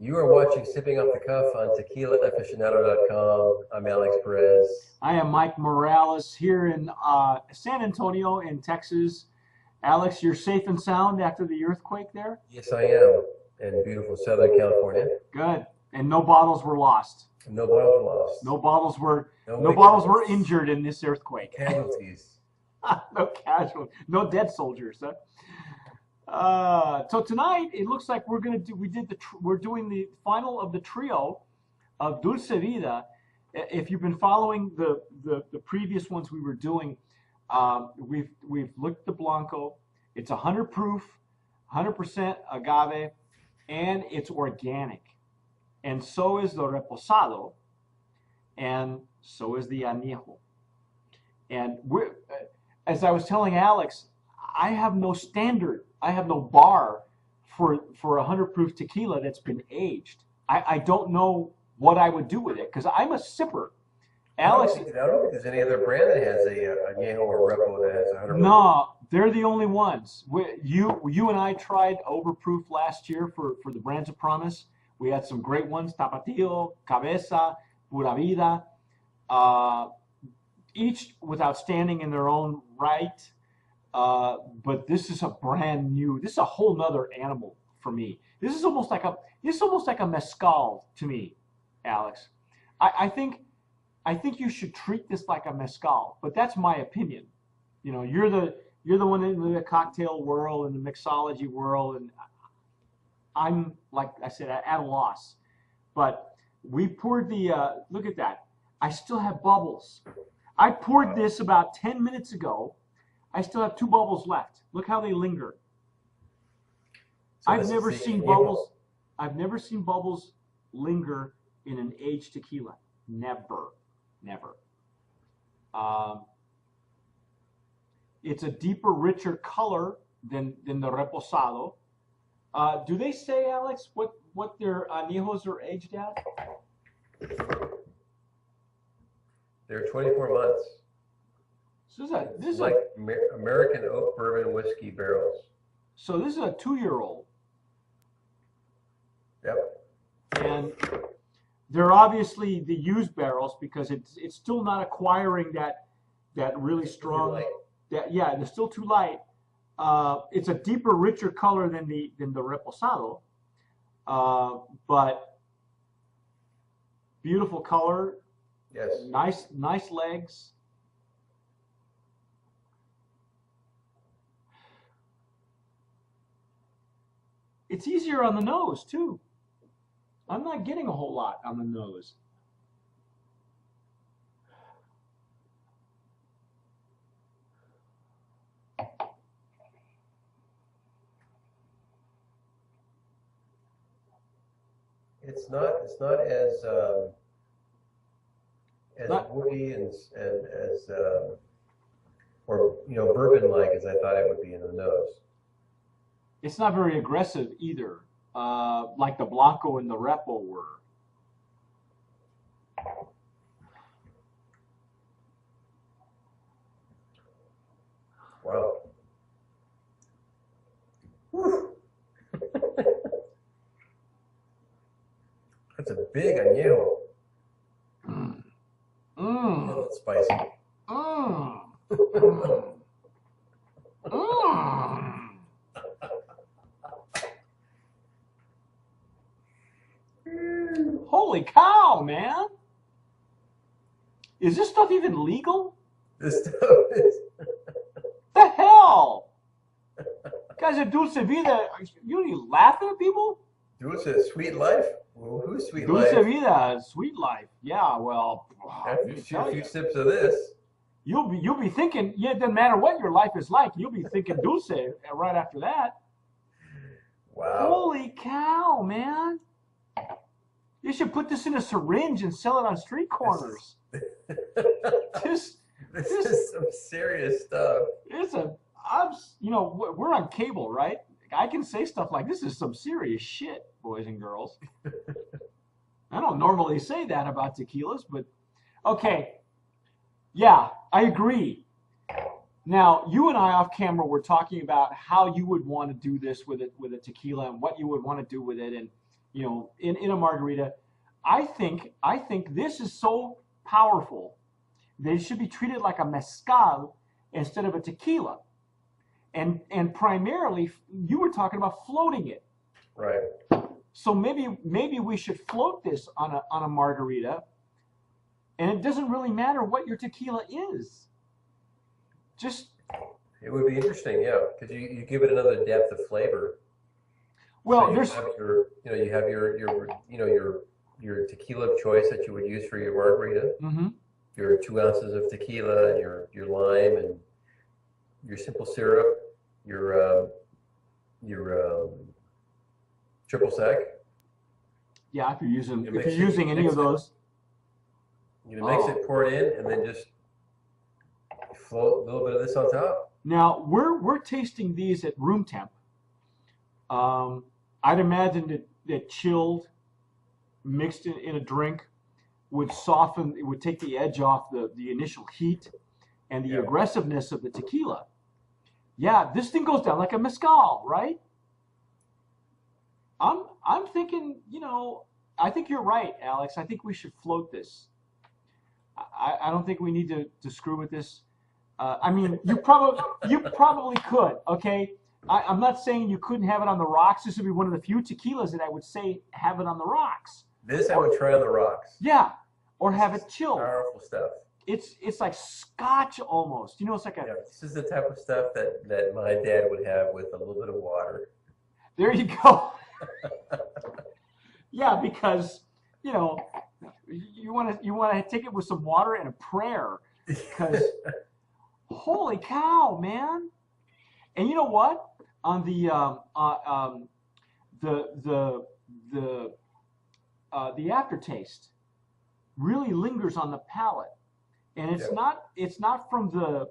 You are watching Sipping Off the Cuff on TequilaAficionado.com. I'm Alex Perez. I am Mike Morales here in San Antonio in Texas. Alex, you're safe and sound after the earthquake there? Yes, I am. In beautiful Southern California. Good. And no bottles were lost. No bottles were lost. No bottles were injured in this earthquake. Casualties. No casualties. No dead soldiers. Huh? So tonight it looks like we're doing the final of the trio of Dulce Vida. If you've been following the previous ones we were doing, we've looked at the Blanco. It's 100 proof, 100% agave, and it's organic. And so is the Reposado, and so is the Anejo. And as I was telling Alex, I have no standard. I have no bar for 100 proof tequila that's been aged. I don't know what I would do with it because I'm a sipper. Alex, I don't think there's any other brand that has a Anejo or Repo that has 100 proof. No, they're the only ones. You and I tried overproof last year for the Brands of Promise. We had some great ones: Tapatio, Cabeza, Pura Vida, each with outstanding in their own right. But this is a brand new. This is a whole nother animal for me. This is almost like a mezcal to me, Alex. I think you should treat this like a mezcal, but that's my opinion. You know, you're the one in the cocktail world and the mixology world, and I'm, like I said, at a loss. But we poured the look at that. I still have bubbles. I poured this about 10 minutes ago. I still have 2 bubbles left. Look how they linger. So I've never seen bubbles linger in an aged tequila. Never. It's a deeper, richer color than the Reposado. Do they say, Alex, what their añejos are aged at? They're 24 months. So this is like American oak bourbon whiskey barrels. So this is a 2-year-old. Yep. And they're obviously the used barrels because it's still not acquiring that really strong. They're still too light. It's a deeper, richer color than the Reposado, but beautiful color. Yes. Nice legs. It's easier on the nose too. I'm not getting a whole lot on the nose. It's not as woody and as or bourbon-like as I thought it would be in the nose. It's not very aggressive either, like the Blanco and the Repo were. Wow. Whew. That's a big añejo. That's spicy. Holy cow, man! Is this stuff even legal? This stuff is. The hell? Guys at Dulce Vida, you laughing at people? Dulce, sweet life? Well, who's sweet Dulce life? Vida, sweet life. Yeah, well. After a few sips of this. You'll be thinking, yeah, it doesn't matter what your life is like, you'll be thinking Dulce right after that. Wow. Holy cow, man. You should put this in a syringe and sell it on street corners. This is some serious stuff. We're on cable, right? I can say stuff like, this is some serious shit, boys and girls. I don't normally say that about tequilas, but okay. Yeah, I agree. Now, you and I off camera were talking about how you would want to do this with a tequila and what you would want to do with it. in a margarita. I think this is so powerful that it should be treated like a mezcal instead of a tequila. And primarily, you were talking about floating it. Right. So maybe we should float this on a margarita, and it doesn't really matter what your tequila is. It would be interesting, yeah, because you give it another depth of flavor. Well, So you there's have your tequila of choice that you would use for your margarita. Mhm. Your 2 ounces of tequila and your lime and your simple syrup, your triple sec. Yeah, if you're using any mix of those. You mix it, pour it in, and then just float a little bit of this on top. Now we're tasting these at room temp. I'd imagine that chilled, mixed in a drink, would soften. It would take the edge off the initial heat and the aggressiveness of the tequila. Yeah, this thing goes down like a mezcal, right? I'm thinking, I think you're right, Alex. I think we should float this. I don't think we need to screw with this. I mean, you probably could. Okay, I'm not saying you couldn't have it on the rocks. This would be one of the few tequilas that I would say have it on the rocks. This I would try on the rocks. Yeah, or have it chilled. Powerful stuff. It's like scotch almost. It's like This is the type of stuff that my dad would have with a little bit of water. There you go. Yeah, because you want to take it with some water and a prayer, because holy cow, man! And you know what? On the aftertaste really lingers on the palate, and it's not from the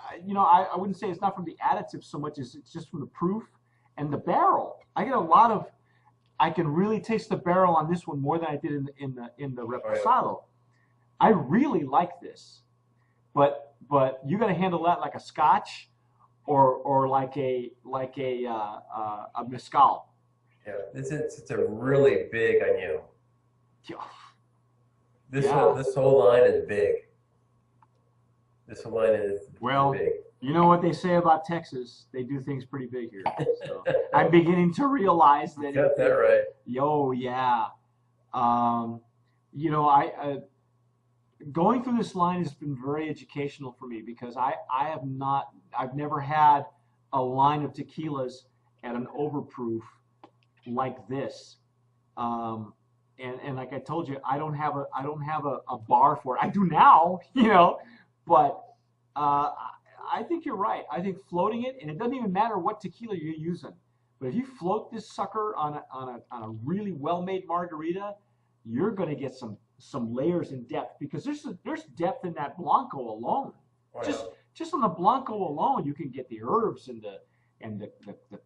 I wouldn't say it's not from the additives so much as it's just from the proof and the barrel. I can really taste the barrel on this one more than I did in the Reposado. I really like this, but you got to handle that like a scotch or like a mezcal. Yeah, it's a really big añejo. This whole line is big. This whole line is big. You know what they say about Texas? They do things pretty big here. So I'm beginning to realize that. Got that right. Yeah. Going through this line has been very educational for me, because I've never had a line of tequilas at an overproof like this. And like I told you, I don't have a bar for it. I do now, but I think you're right. I think floating it, and it doesn't even matter what tequila you're using, but if you float this sucker on a really well-made margarita, you're going to get some layers in depth, because there's depth in that Blanco alone. Oh, Just on the Blanco alone, you can get the herbs and the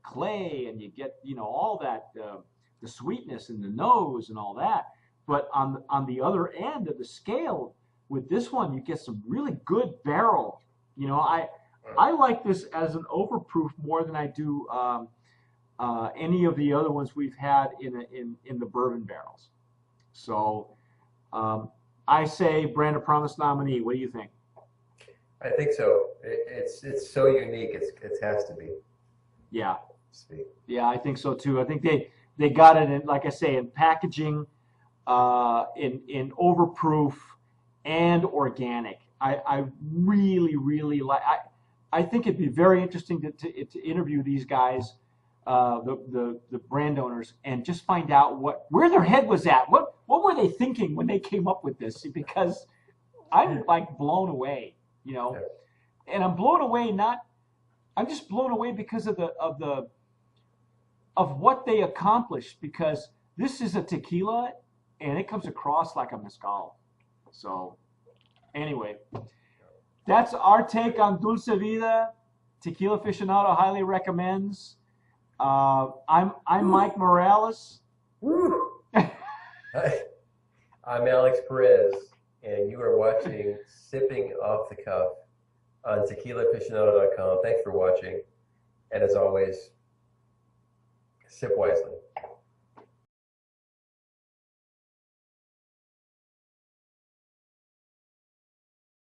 clay, and you get all that the sweetness in the nose and all that. But on the other end of the scale, with this one, you get some really good barrel. I like this as an overproof more than I do any of the other ones we've had in the bourbon barrels. So I say Brand of Promise nominee. What do you think? I think so. It's so unique. It has to be. Yeah. Yeah, I think so too. I think they got it in, like I say, in packaging, in overproof, and organic. I really, really like. I think it'd be very interesting to interview these guys, the brand owners, and just find out where their head was at. What were they thinking when they came up with this? Because I'm like blown away, and I'm blown away I'm just blown away because of what they accomplished, because this is a tequila and it comes across like a mezcal. So anyway, that's our take on Dulce Vida. Tequila Aficionado highly recommends. I'm Mike Morales. I'm Alex Perez, and you are watching Sipping Off the Cuff on tequilaaficionado.com. Thanks for watching, and as always, sip wisely.